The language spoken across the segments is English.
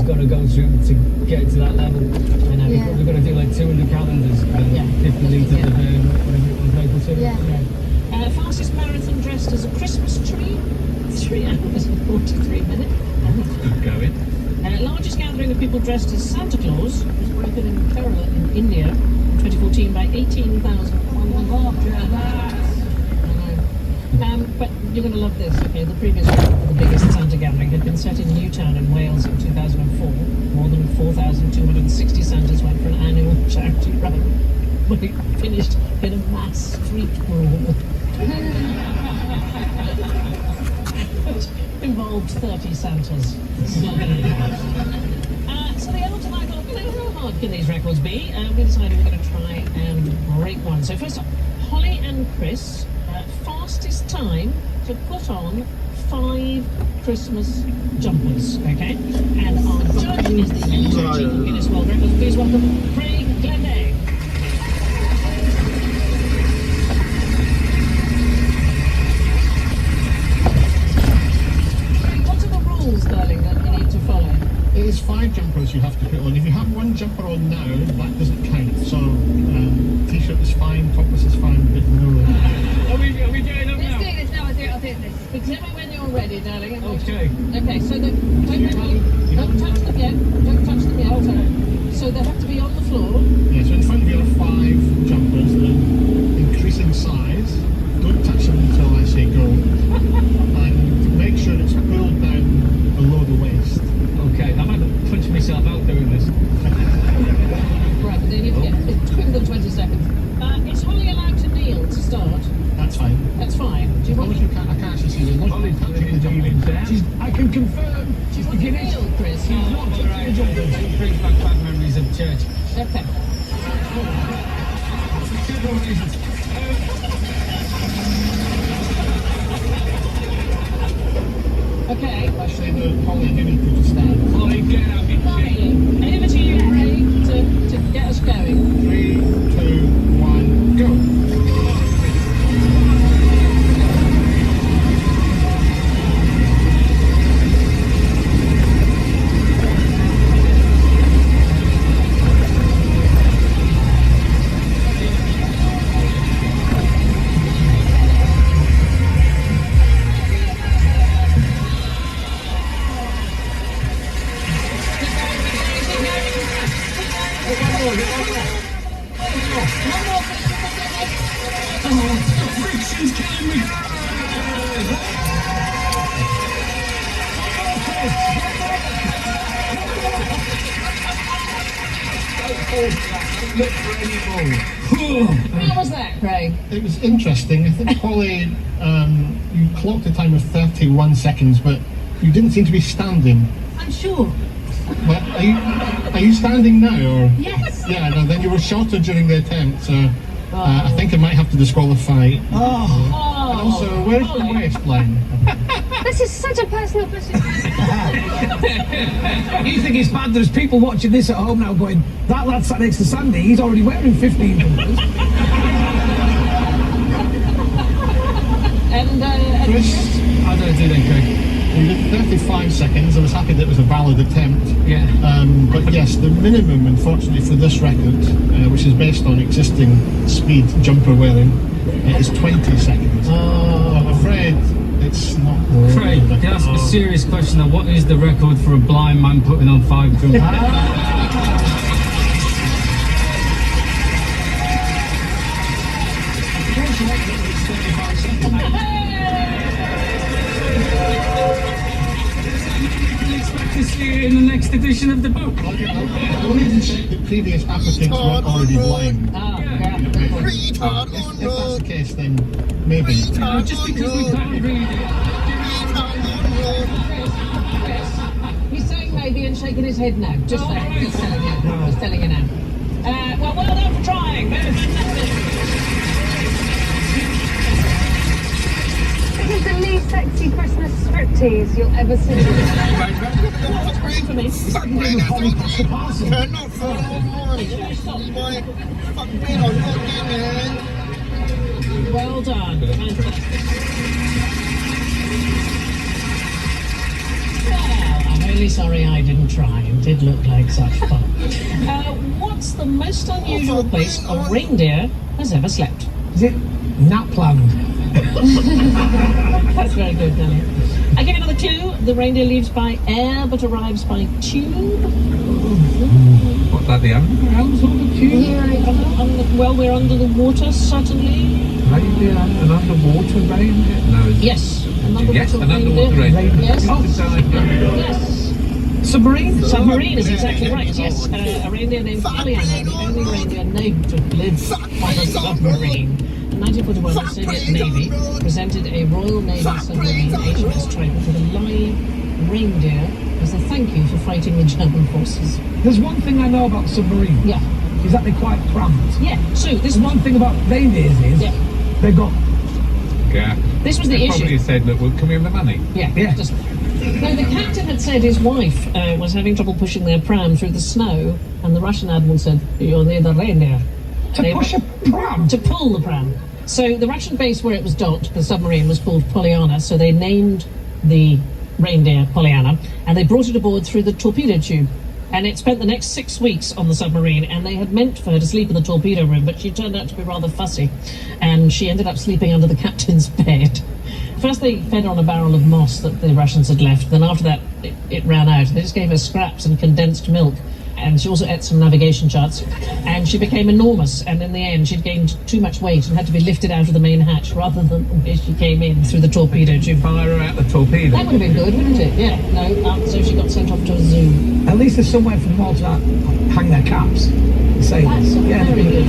got to go through to get to that level. And we've got to do like 200 calendars and 50 litres of whatever it was local to. Yeah. Fastest marathon dressed as a Christmas tree, 3 hours and 43 minutes. Good going. Largest gathering of people dressed as Santa Claus was broken in Kerala in India in 2014 by 18,000. But you're going to love this, okay? The previous record for the biggest Santa gathering had been set in Newtown in Wales in 2004. More than 4,260 Santas went for an annual charity run, but it finished in a mass street brawl. Which involved 30 Santas. So the elder and I thought, how hard can these records be? We decided we're going to try and break one. So first up, Holly and Chris, fastest time to put on 5 Christmas jumpers, okay? And our judge is the Chief Guinness World Records. Please welcome Craig Glenday. What are the rules, darling, that you need to follow? It is 5 jumpers you have to put on. If you have 1 jumper on now, that doesn't count. So, t-shirt is fine, topless is fine, but no. Are we getting up now? Let's do this now, I'll do this. Tell me when you're ready, darling. Okay. Okay, so don't touch them yet. Don't touch them yet. Okay. So they have to be on the floor. Yeah, so in front of you are 5 jumpers, they're increasing size. Don't touch them until I say go. And make sure it's pulled down below the waist. Okay, I've had to punch myself out doing this. Right, but then you get it's quicker than 20 seconds. Is Holly allowed to kneel to start? That's fine. That's fine. Do you As long want as you can't, I can't actually see the Holly's touching the jumper. I can confirm. She's to kneel, Chris? She's not touching the jumper. It brings back bad memories of church. Okay. Okay. Actually, the Holly, you need to just stand. Holly, get out of here. Holly, over to you, Craig, to get us going. 3, 2, 1, go. Friction's killing me. How was that, Craig? It was interesting. I think, Holly, you clocked a time of 31 seconds, but you didn't seem to be standing. I'm sure. Well, are you standing now? Or? Yes. Yeah, no, then you were shorter during the attempt, so I think I might have to disqualify. Oh. And also, where's the waistline? This is such a personal question. You think it's bad there's people watching this at home now going, that lad sat next to Sandy, he's already wearing 15 numbers. And Chris, How do I do then, Craig? you did 35 seconds. I was happy that it was a valid attempt. Yeah. But yes, the minimum, unfortunately, for this record, which is based on existing speed jumper wearing, is 20 seconds. I'm afraid it's not. Craig, can I ask a serious question now? What is the record for a blind man putting on 5 jumpers? Expect to see it in the next edition of the book. I wanted to check that previous applicants weren't already blind. Retard If on that's road. the case, then maybe. Just because we can't read it. he's saying maybe and shaking his head no. Just saying. Just telling you. Just telling you now. Well done for trying. That was fantastic. This is the least sexy Christmas striptease you'll ever see. For me. Cannot follow my fucking bed on lockdown, man. Well done. Fantastic. Well, I'm really sorry I didn't try and did look like such fun. What's the most unusual place a reindeer has ever slept? Is it Napland? That's very good, Danny. I give you another clue. The reindeer leaves by air but arrives by tube. What's that, the underground sort of tube? Well, we're under the water, certainly. Reindeer, an underwater reindeer? No. Yes. Yes, an underwater reindeer. Yes. Oh, Yes. Submarine? Submarine is exactly right, yes. A reindeer named Pollyanna, the only reindeer named to live on a submarine. In 1941, the Soviet Navy presented a Royal Navy submarine HMS Trident with a live reindeer as a thank you for fighting the German forces. There's one thing I know about submarine. Yeah. Is that they're quite cramped. Yeah, so this There's one thing about reindeers is they've got... Yeah. This was the They issue. probably said, look, well, can we have the money? Yeah. Yeah. No, the captain had said his wife was having trouble pushing their pram through the snow, and the Russian admiral said, "You'll need a reindeer." To push a pram? To pull the pram. So the Russian base where it was docked, the submarine, was called Pollyanna, so they named the reindeer Pollyanna, and they brought it aboard through the torpedo tube. And it spent the next 6 weeks on the submarine, and they had meant for her to sleep in the torpedo room, but she turned out to be rather fussy, and she ended up sleeping under the captain's bed. First they fed her on a barrel of moss that the Russians had left, then after that it ran out. They just gave her scraps and condensed milk, and she also ate some navigation charts, and she became enormous, and in the end she'd gained too much weight and had to be lifted out of the main hatch rather than where she came in through the torpedo tube. Fire her out the torpedo. That would have been good, wouldn't it? Yeah, no, so she got sent off to a zoo. At least there's somewhere for them all to hang their caps. The sailors. That's very good.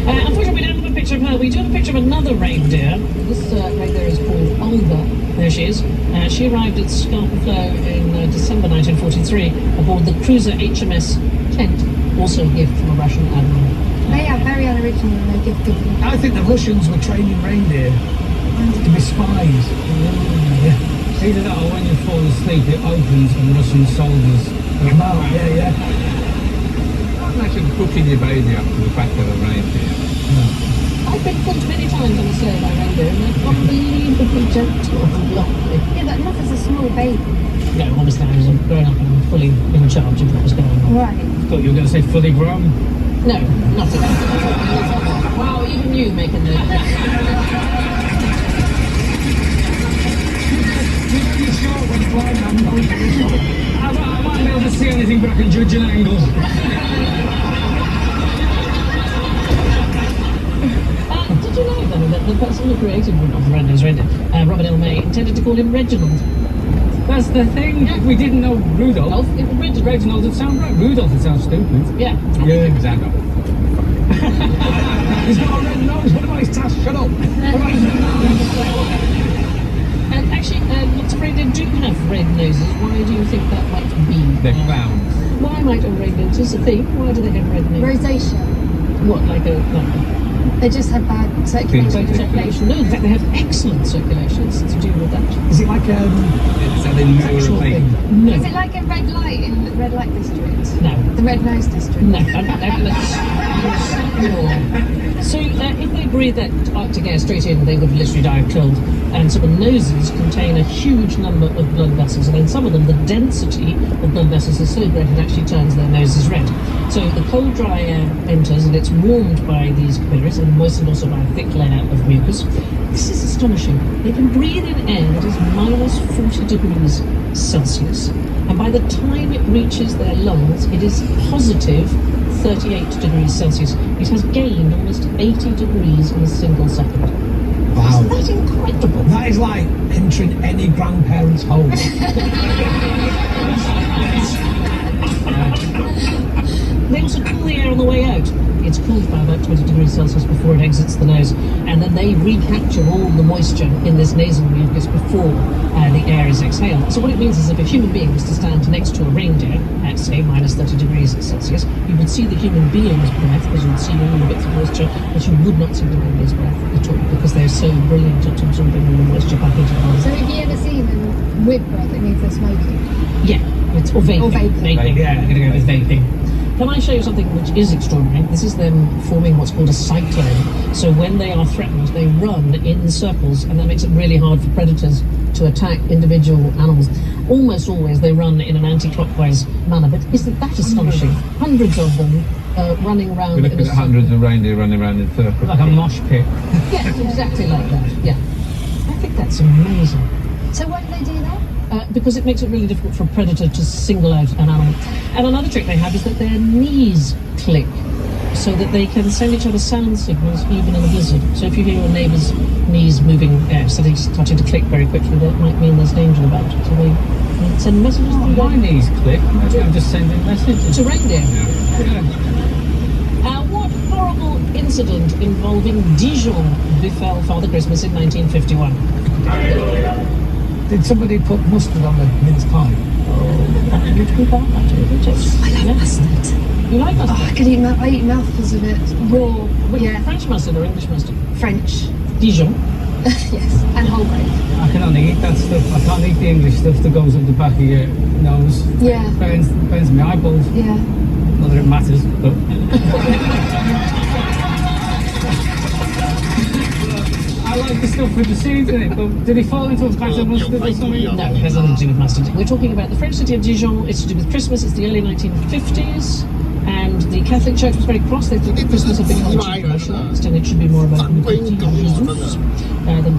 Unfortunately, we don't have a picture of her. We do have a picture of another reindeer. This reindeer is called Olga. There she is. She arrived at Scapa Flow in December 1943 aboard the cruiser HMS Kent, also a gift from a Russian admiral. They are very unoriginal and they give good. I think the Russians were training reindeer to be spies. Yeah. Either that or when you fall asleep, it opens and Russian soldiers. Yeah. Imagine hooking your baby up to the back of a reindeer. I've been pulled many times on a sleigh by reindeer, and they're unbelievably gentle and lovely. Yeah, but not as a small baby. No, obviously I was grown up and fully in charge of what was going on. Right. Thought you were going to say fully grown. No, not at all. Wow, even you making the... I might be able to see anything, but I can judge an angle. Did you know, though, that the person who created Rudolph the Red-Nosed Reindeer, Robert L. May, intended to call him Reginald? That's the thing. Yeah. We didn't know Rudolph. It was Reginald. Reginald would sound right. Rudolph would sound stupid. Yeah. Yeah. Xander. He's got a red nose. What about his task? Shut up. And actually, lots of reindeer do have red noses. Why do you think that might be? They're clowns. Why might a reindeer? Just a thing. Why do they have red noses? Rosacea. What, like a... They just have bad circulation. circulation? No, in fact, they have excellent circulation. It's to do with that. Is it like It's an lure sexual of thing? No. Is it like a red light in the red light district? No. The red nose district? No, so if they breathe that Arctic air straight in, they would literally die of cold. And so the noses contain a huge number of blood vessels, and in some of them, the density of blood vessels is so great it actually turns their noses red. So the cold, dry air enters, and it's warmed by these capillaries and moistened also by a thick layer of mucus. This is astonishing. They can breathe in air that is minus 40 degrees Celsius. And by the time it reaches their lungs, it is positive 38 degrees Celsius. It has gained almost 80 degrees in a single second. Wow. Isn't that incredible? That is like entering any grandparent's home. They also cool the air on the way out. It's cooled by about 20 degrees Celsius before it exits the nose, and then they recapture all the moisture in this nasal mucus before the air is exhaled. So what it means is if a human being was to stand next to a reindeer at, say, minus 30 degrees Celsius, you would see the human being's breath, because you would see all the bits of moisture, but you would not see the reindeer's breath at all, because they're so brilliant at absorbing all the moisture back into the lungs. So if you ever see them with breath, it means they're smoking. Yeah, or vaping. Or vaping. Yeah, I'm going to go with vaping. Can I show you something which is extraordinary? This is them forming what's called a cyclone. So when they are threatened, they run in circles, and that makes it really hard for predators to attack individual animals. almost always they run in an anti-clockwise manner. But isn't that astonishing? Hundreds of them running around. We're looking at hundreds of reindeer running around in circles. Like a mosh pit. Yeah, exactly like that. Yeah, I think that's amazing. So why do they do that? Because it makes it really difficult for a predator to single out an animal. And another trick they have is that their knees click, so that they can send each other sound signals even in a blizzard. So if you hear your neighbour's knees moving, starting to click very quickly, that might mean there's danger about. So they send messages through My knees click. I'm just sending messages. to reindeer. What horrible incident involving Dijon befell Father Christmas in 1951? Did somebody put mustard on the mince pie? That would be bad, actually, wouldn't it? I love mustard. You like mustard? Oh, I eat mouthfuls of it. Raw. Yeah. French mustard or English mustard? French. Dijon. Yes. And whole grain. I can only eat that stuff. I can't eat the English stuff that goes up the back of your nose. Yeah. Burns my eyeballs. Yeah. Not that it matters, but... I like the stuff with the seeds in it, but did he fall into a vat of mustard or something? No, it has nothing to do with mustard. We're talking about the French city of Dijon. It's to do with Christmas. It's the early 1950s. And the Catholic Church was very cross. They thought that Christmas had become too commercialised and it should be more about than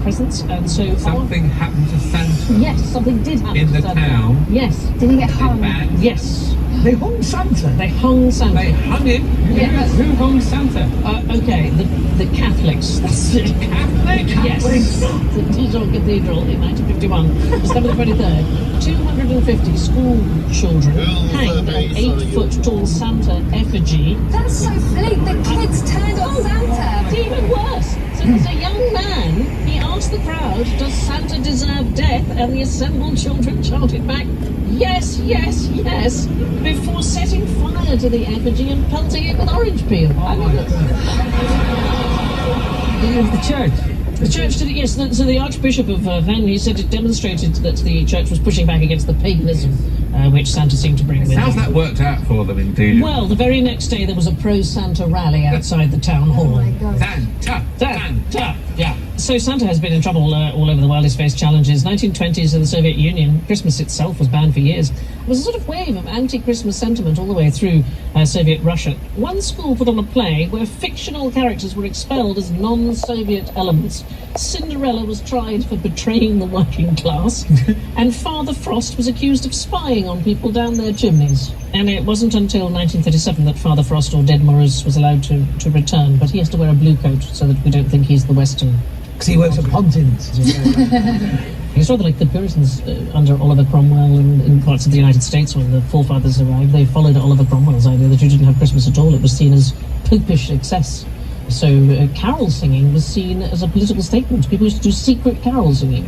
presents. And so Something happened to Santa yes, something did happen in to the Santa. town. Yes, Did he get hung? Bad. yes. They hung Santa. They hung Santa. They hung him. Yes. Who hung Santa? Okay, the Catholics. That's it. Catholic. Yes. The Dijon Cathedral in 1951, December the 23rd. 250 school children hanged an 8-foot-tall Santa effigy. That's so bleak. The kids turned on Santa. It's even worse. So there's a young man, he asked the crowd, does Santa deserve death? And the assembled children chanted back, yes, yes, yes, before setting fire to the effigy and pelting it with orange peel. I mean, It was the church. the church did it, yes. So the Archbishop of Vannes, he said it demonstrated that the church was pushing back against the paganism which Santa seemed to bring with How's him. that worked out for them in Dijon? Well, the very next day there was a pro-Santa rally outside the town hall. Oh my God. Santa. Yeah. So Santa has been in trouble all over the world. He's faced challenges. 1920s in the Soviet Union, Christmas itself was banned for years. There was a sort of wave of anti-Christmas sentiment all the way through Soviet Russia. One school put on a play where fictional characters were expelled as non-Soviet elements. Cinderella was tried for betraying the working class, and Father Frost was accused of spying on people down their chimneys. And it wasn't until 1937 that Father Frost, or Dead Morris, was allowed to return, but he has to wear a blue coat so that we don't think he's the Western. Because he works at Pontins. It's rather like the Puritans under Oliver Cromwell and in parts of the United States when the forefathers arrived. They followed Oliver Cromwell's idea that you didn't have Christmas at all. It was seen as popish excess. So carol singing was seen as a political statement. People used to do secret carol singing.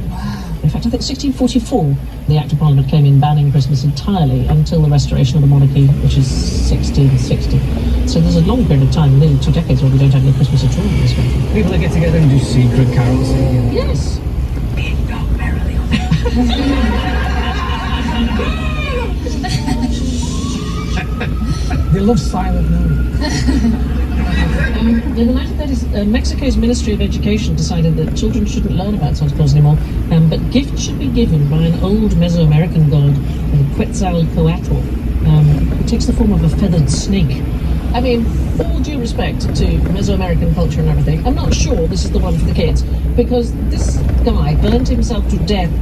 In fact, I think 1644, the Act of Parliament came in banning Christmas entirely until the restoration of the monarchy, which is 1660. So there's a long period of time, nearly 2 decades, where we don't have any Christmas at all in this country. People that get together and do secret carol singing. Yes. They love Silent Night. In the 1930s, Mexico's Ministry of Education decided that children shouldn't learn about Santa Claus anymore, but gifts should be given by an old Mesoamerican god, Quetzalcoatl, who takes the form of a feathered snake. I mean, all due respect to Mesoamerican culture and everything, I'm not sure this is the one for the kids, because this guy burnt himself to death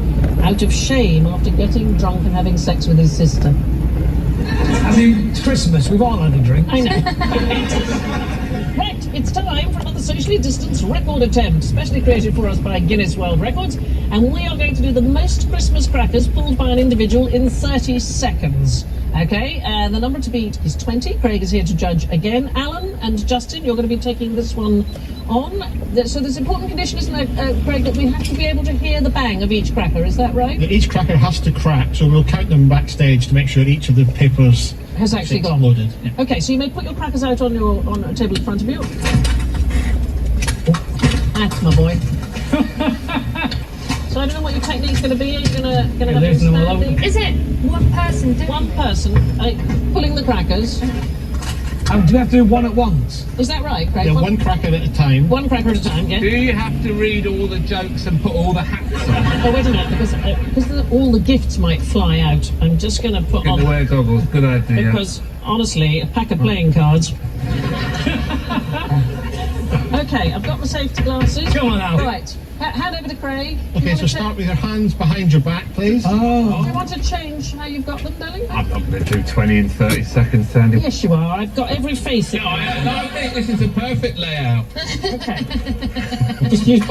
out of shame after getting drunk and having sex with his sister. I mean, it's Christmas. We've all had a drink. I know. Right, it's time for another socially distanced record attempt, specially created for us by Guinness World Records, and we are going to do the most Christmas crackers pulled by an individual in 30 seconds. Okay, the number to beat is 20. Craig is here to judge again. Alan and Justin, you're going to be taking this one on. So there's an important condition, isn't there, Craig, that we have to be able to hear the bang of each cracker, is that right? Each cracker has to crack, so we'll count them backstage to make sure each of the papers has actually gone. loaded. Yeah. Okay, so you may put your crackers out on a table in front of you. That's my boy. So I don't know what your technique's going to be. Are you going to have them losing them all over. standing? Is it one person doing One person pulling the crackers. I And do we have to do one at once? Is that right, Craig? Yeah, one cracker at a time. One cracker at a time, yeah. Do you have to read all the jokes and put all the hats on? Oh, wait a minute, because all the gifts might fly out, I'm just going to put Get to on... wear goggles, good idea. Because, honestly, a pack of playing cards... Okay, I've got my safety glasses. Come on now. Right, hand over to Craig. Okay, so start with your hands behind your back, please. Oh. Do you want to change how you've got them, darling? I'm not going to do 20 and 30 seconds, Sandy. Yes, you are. I've got every face. No, I think this is a perfect layout. Okay. Just use both